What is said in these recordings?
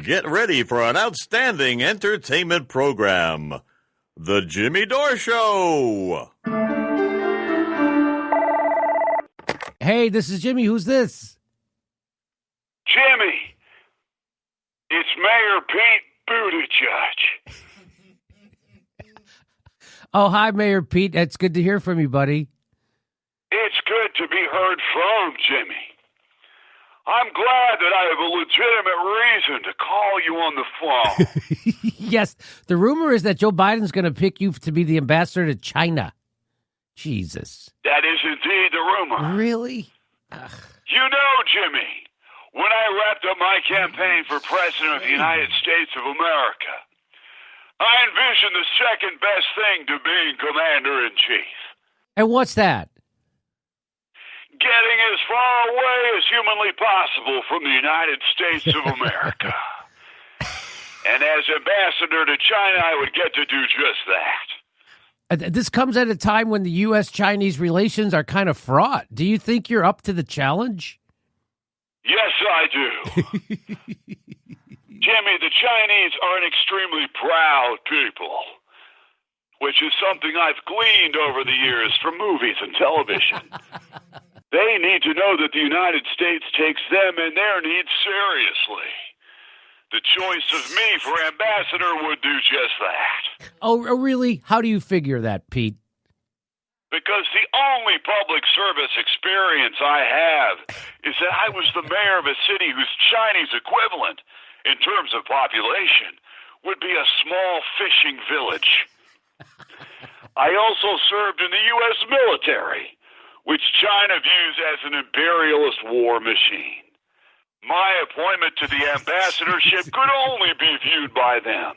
Get ready for an outstanding entertainment program. The Jimmy Dore Show. Hey, this is Jimmy. Who's this? Jimmy, it's Mayor Pete Buttigieg. Oh, hi, Mayor Pete. It's good to hear from you, buddy. It's good to be heard from, Jimmy. I'm glad that I have a legitimate reason to call you on the phone. Yes, the rumor is that Joe Biden's going to pick you to be the ambassador to China. Jesus. That is indeed the rumor. Really? You know, Jimmy, when I wrapped up my campaign for President of the United States of America, I envisioned the second best thing to being Commander-in-Chief. And what's that? Getting as far away as humanly possible from the United States of America. And as ambassador to China, I would get to do just that. This comes at a time when the U.S.-Chinese relations are kind of fraught. Do you think you're up to the challenge? Yes, I do. Jimmy, the Chinese are an extremely proud people, which is something I've gleaned over the years from movies and television. They need to know that the United States takes them and their needs seriously. The choice of me for ambassador would do just that. Oh, really? How do you figure that, Pete? Because the only public service experience I have is that I was the mayor of a city whose Chinese equivalent, in terms of population, would be a small fishing village. I also served in the U.S. military, which China views as an imperialist war machine. My appointment to the ambassadorship could only be viewed by them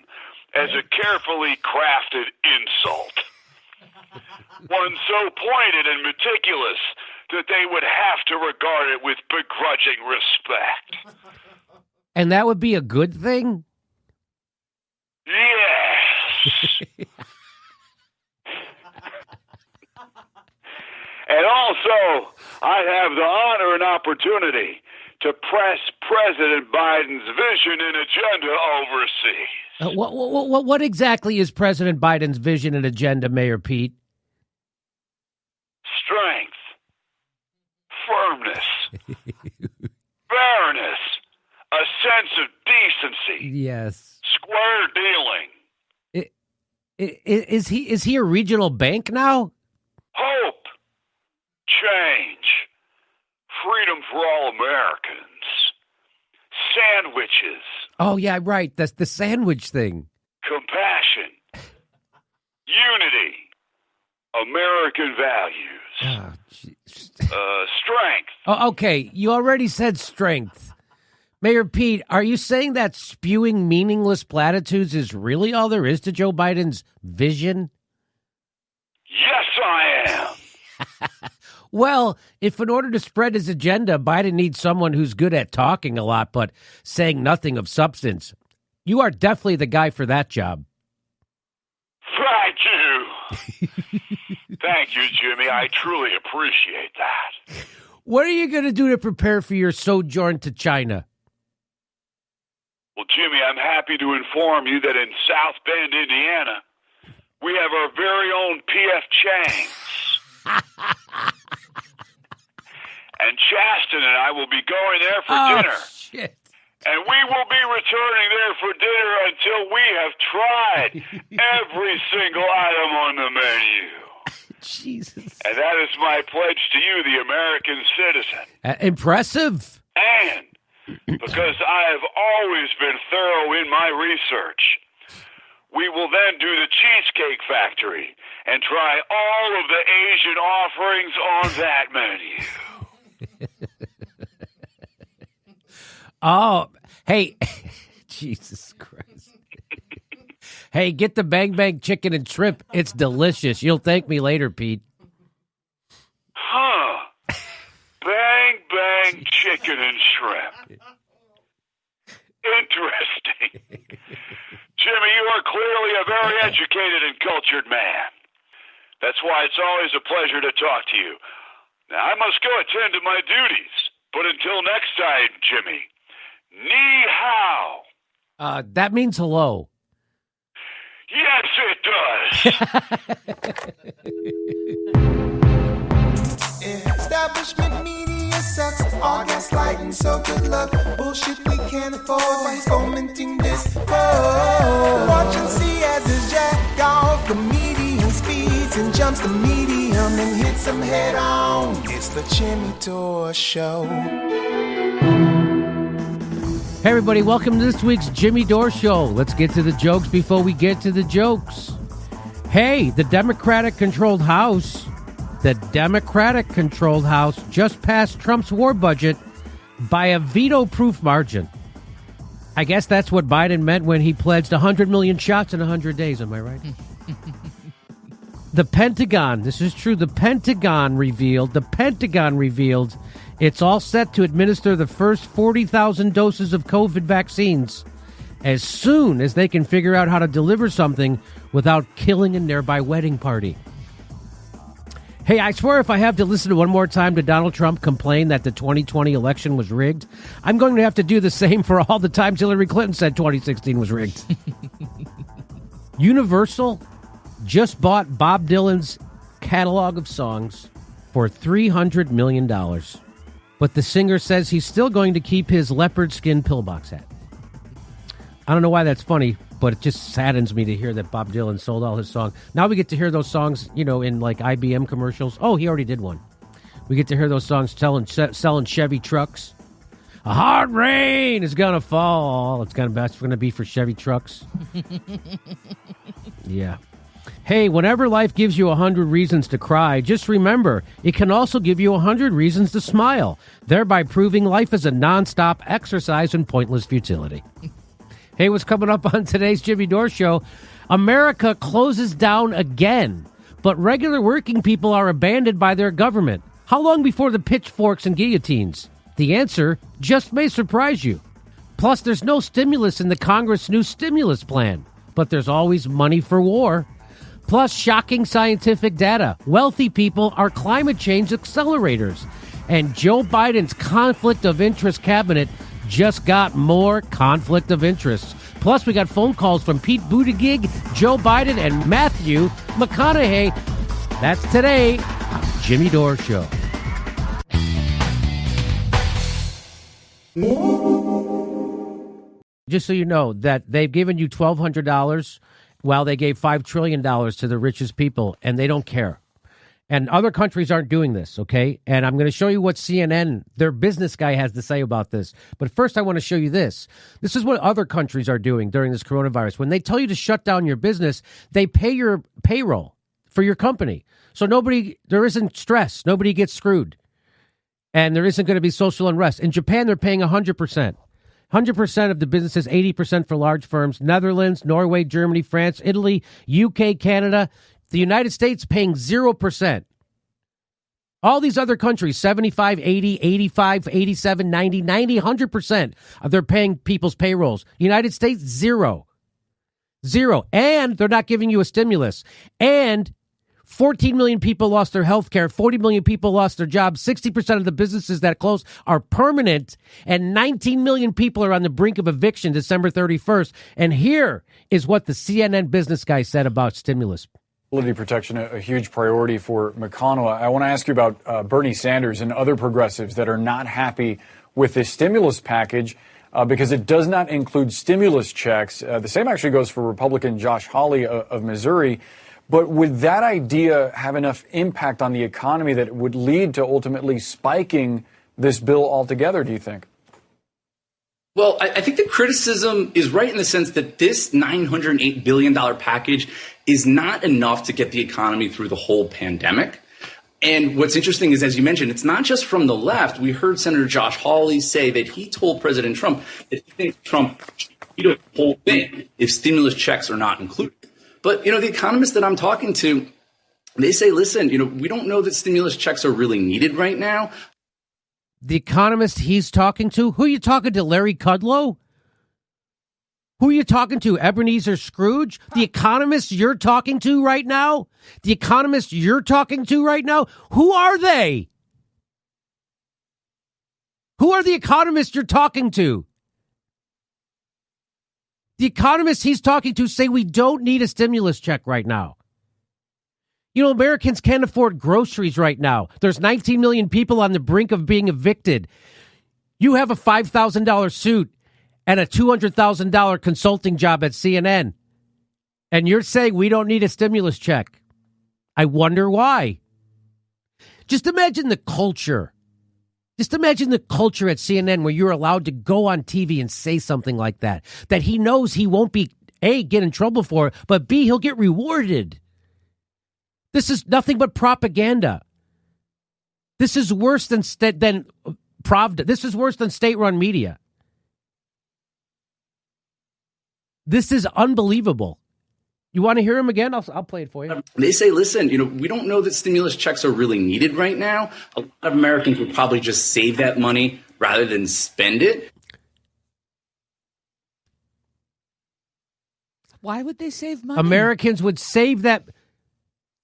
as a carefully crafted insult. One so pointed and meticulous that they would have to regard it with begrudging respect. And that would be a good thing? Yes. And also, I have the honor and opportunity to press President Biden's vision and agenda overseas. What exactly is President Biden's vision and agenda, Mayor Pete? Strength, firmness, fairness, a sense of decency. Yes. Square dealing. Is he a regional bank now? Hope, change, freedom for all Americans, sandwiches. Oh, yeah, right. That's the sandwich thing. Compassion, unity, American values, strength. Oh, okay, you already said strength. Mayor Pete, are you saying that spewing meaningless platitudes is really all there is to Joe Biden's vision? Yes, I am. Well, if in order to spread his agenda, Biden needs someone who's good at talking a lot but saying nothing of substance, you are definitely the guy for that job. Thank you. Thank you, Jimmy. I truly appreciate that. What are you going to do to prepare for your sojourn to China? Well, Jimmy, I'm happy to inform you that in South Bend, Indiana, we have our very own P.F. Chang's. And Chasten and I will be going there for dinner. Shit. And we will be returning there for dinner until we have tried every single item on the menu. Jesus. And that is my pledge to you, the American citizen. Impressive. And because I have always been thorough in my research, we will then do the Cheesecake Factory and try all of the Asian offerings on that menu. Oh, hey, Jesus Christ. Hey, get the Bang Bang chicken and shrimp. It's delicious. You'll thank me later, Pete. Huh. Bang Bang chicken and shrimp. Interesting. Jimmy, you are clearly a very educated and cultured man. That's why it's always a pleasure to talk to you. Now, I must go attend to my duties. But until next time, Jimmy, ni hao. That means hello. Yes, it does. Establishment media sucks. All gaslighting, so good luck. Bullshit we can't afford. Why he's fomenting this? Oh, watch and see as his jack off the medium speeds and jumps the medium and hits him head on. It's the Jimmy Dore Show. Hey, everybody, welcome to this week's Jimmy Dore Show. Let's get to the jokes before we get to the jokes. Hey, the Democratic-controlled House just passed Trump's war budget by a veto-proof margin. I guess that's what Biden meant when he pledged 100 million shots in 100 days. Am I right? The Pentagon, this is true, the Pentagon revealed it's all set to administer the first 40,000 doses of COVID vaccines as soon as they can figure out how to deliver something without killing a nearby wedding party. Hey, I swear if I have to listen one more time to Donald Trump complain that the 2020 election was rigged, I'm going to have to do the same for all the times Hillary Clinton said 2016 was rigged. Universal just bought Bob Dylan's catalog of songs for $300 million. But the singer says he's still going to keep his leopard skin pillbox hat. I don't know why that's funny, but it just saddens me to hear that Bob Dylan sold all his songs. Now we get to hear those songs, in like IBM commercials. Oh, he already did one. We get to hear those songs selling Chevy trucks. A hard rain is going to fall. That's going to be for Chevy trucks. Yeah. Hey, whenever life gives you 100 reasons to cry, just remember, it can also give you 100 reasons to smile, thereby proving life is a nonstop exercise in pointless futility. Hey, what's coming up on today's Jimmy Dore Show? America closes down again, but regular working people are abandoned by their government. How long before the pitchforks and guillotines? The answer just may surprise you. Plus, there's no stimulus in the Congress' new stimulus plan, but there's always money for war. Plus, shocking scientific data. Wealthy people are climate change accelerators. And Joe Biden's conflict of interest cabinet just got more conflict of interest. Plus, we got phone calls from Pete Buttigieg, Joe Biden, and Matthew McConaughey. That's today on the Jimmy Dore Show. Just so you know that they've given you $1,200 while they gave $5 trillion to the richest people, and they don't care. And other countries aren't doing this, okay? And I'm going to show you what CNN, their business guy, has to say about this. But first, I want to show you this. This is what other countries are doing during this coronavirus. When they tell you to shut down your business, they pay your payroll for your company. So there isn't stress. Nobody gets screwed. And there isn't going to be social unrest. In Japan, they're paying 100%. 100% of the businesses, 80% for large firms. Netherlands, Norway, Germany, France, Italy, UK, Canada. The United States paying 0%. All these other countries, 75, 80, 85, 87, 90, 100% of they're paying people's payrolls. United States, 0. And they're not giving you a stimulus. And 14 million people lost their health care. 40 million people lost their jobs. 60% of the businesses that close are permanent. And 19 million people are on the brink of eviction December 31st. And here is what the CNN business guy said about stimulus. Protection, a huge priority for McConnell. I want to ask you about Bernie Sanders and other progressives that are not happy with this stimulus package because it does not include stimulus checks. The same actually goes for Republican Josh Hawley of Missouri. But would that idea have enough impact on the economy that it would lead to ultimately spiking this bill altogether, do you think? Well, I think the criticism is right in the sense that this $908 billion package is not enough to get the economy through the whole pandemic. And what's interesting is, as you mentioned, it's not just from the left. We heard Senator Josh Hawley say that he told President Trump that he thinks Trump should veto the whole thing if stimulus checks are not included. But, the economists that I'm talking to, they say, listen, we don't know that stimulus checks are really needed right now. The economist he's talking to? Who are you talking to, Larry Kudlow? Who are you talking to, Ebenezer Scrooge? The economists you're talking to right now? The economists you're talking to right now? Who are they? Who are the economists you're talking to? The economists he's talking to say we don't need a stimulus check right now. You know, Americans can't afford groceries right now. There's 19 million people on the brink of being evicted. You have a $5,000 suit and a $200,000 consulting job at CNN, and you're saying we don't need a stimulus check. I wonder why. Just imagine the culture. Just imagine the culture at CNN where you're allowed to go on TV and say something like that he knows he won't be, A, get in trouble for, but B, he'll get rewarded. This is nothing but propaganda. This is worse than Pravda. This is worse than state-run media. This is unbelievable. You want to hear him again? I'll play it for you. They say, listen, we don't know that stimulus checks are really needed right now. A lot of Americans would probably just save that money rather than spend it. Why would they save money? Americans would save that.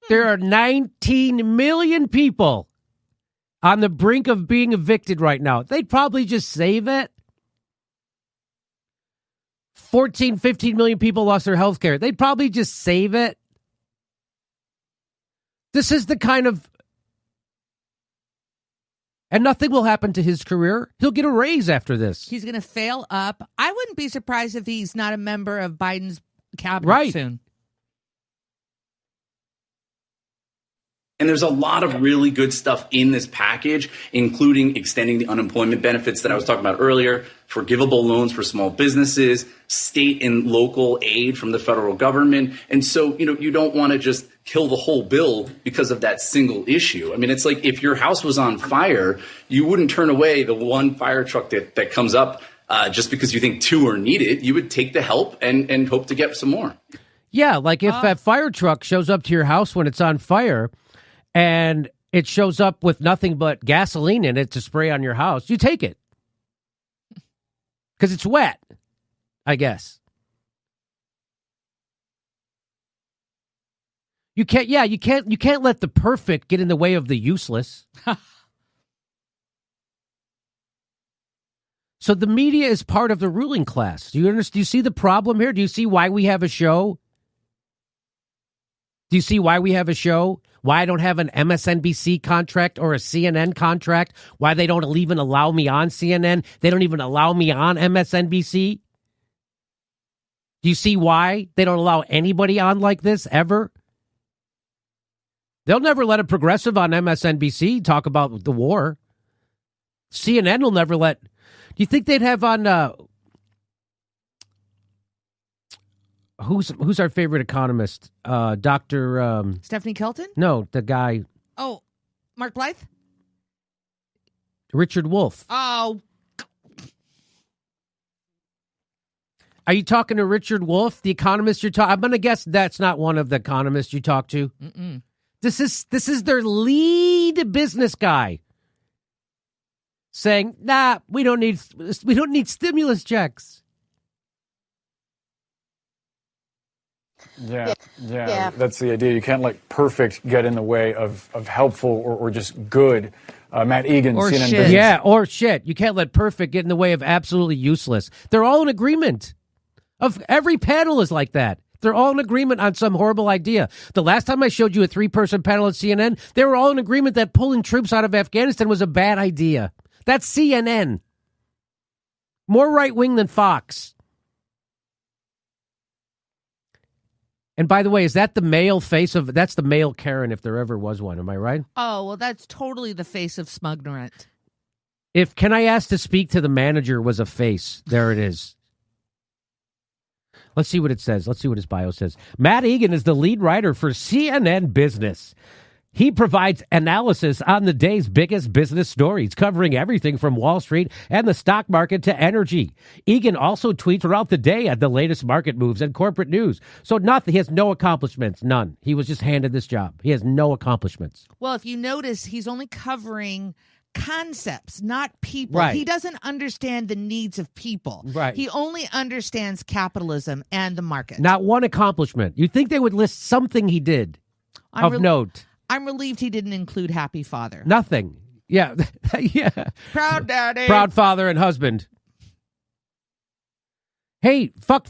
There are 19 million people on the brink of being evicted right now. They'd probably just save it. 14, 15 million people lost their health care. They'd probably just save it. This is the kind of... And nothing will happen to his career. He'll get a raise after this. He's going to fail up. I wouldn't be surprised if he's not a member of Biden's cabinet soon. And there's a lot of really good stuff in this package, including extending the unemployment benefits that I was talking about earlier, forgivable loans for small businesses, state and local aid from the federal government. And so, you don't want to just kill the whole bill because of that single issue. I mean, it's like if your house was on fire, you wouldn't turn away the one fire truck that comes up just because you think two are needed. You would take the help and hope to get some more. Yeah, like if that fire truck shows up to your house when it's on fire, and it shows up with nothing but gasoline in it to spray on your house, you take it. Because it's wet, I guess. You can't let the perfect get in the way of the useless. So the media is part of the ruling class. Do you understand? Do you see the problem here? Do you see why we have a show? Do you see why we have a show? Why I don't have an MSNBC contract or a CNN contract? Why they don't even allow me on CNN? They don't even allow me on MSNBC? Do you see why they don't allow anybody on like this ever? They'll never let a progressive on MSNBC talk about the war. CNN will never let... Do you think they'd have on... Who's our favorite economist? Dr. Stephanie Kelton? No, the guy. Oh, Mark Blythe? Richard Wolff. Oh. Are you talking to Richard Wolff, the economist you're talking? I'm going to guess that's not one of the economists you talk to. Mm-mm. This is their lead business guy saying, "Nah, we don't need stimulus checks." Yeah, that's the idea. You can't let perfect get in the way of helpful or just good. Matt Egan, or CNN shit. Business. Yeah, or shit. You can't let perfect get in the way of absolutely useless. They're all in agreement. Every panel is like that. They're all in agreement on some horrible idea. The last time I showed you a 3-person panel at CNN, they were all in agreement that pulling troops out of Afghanistan was a bad idea. That's CNN. More right-wing than Fox. And by the way, is that the male face of... That's the male Karen, if there ever was one. Am I right? Oh, well, that's totally the face of Smugnorant. If Can I Ask to Speak to the Manager was a face, there it is. Let's see what it says. Let's see what his bio says. Matt Egan is the lead writer for CNN Business. He provides analysis on the day's biggest business stories, covering everything from Wall Street and the stock market to energy. Egan also tweets throughout the day at the latest market moves and corporate news. So he has no accomplishments, none. He was just handed this job. He has no accomplishments. Well, if you notice, he's only covering concepts, not people. Right. He doesn't understand the needs of people. Right. He only understands capitalism and the market. Not one accomplishment. You'd think they would list something he did of note. I'm relieved he didn't include Happy Father. Nothing. Yeah. Yeah. Proud daddy. Proud father and husband. Hey, fuck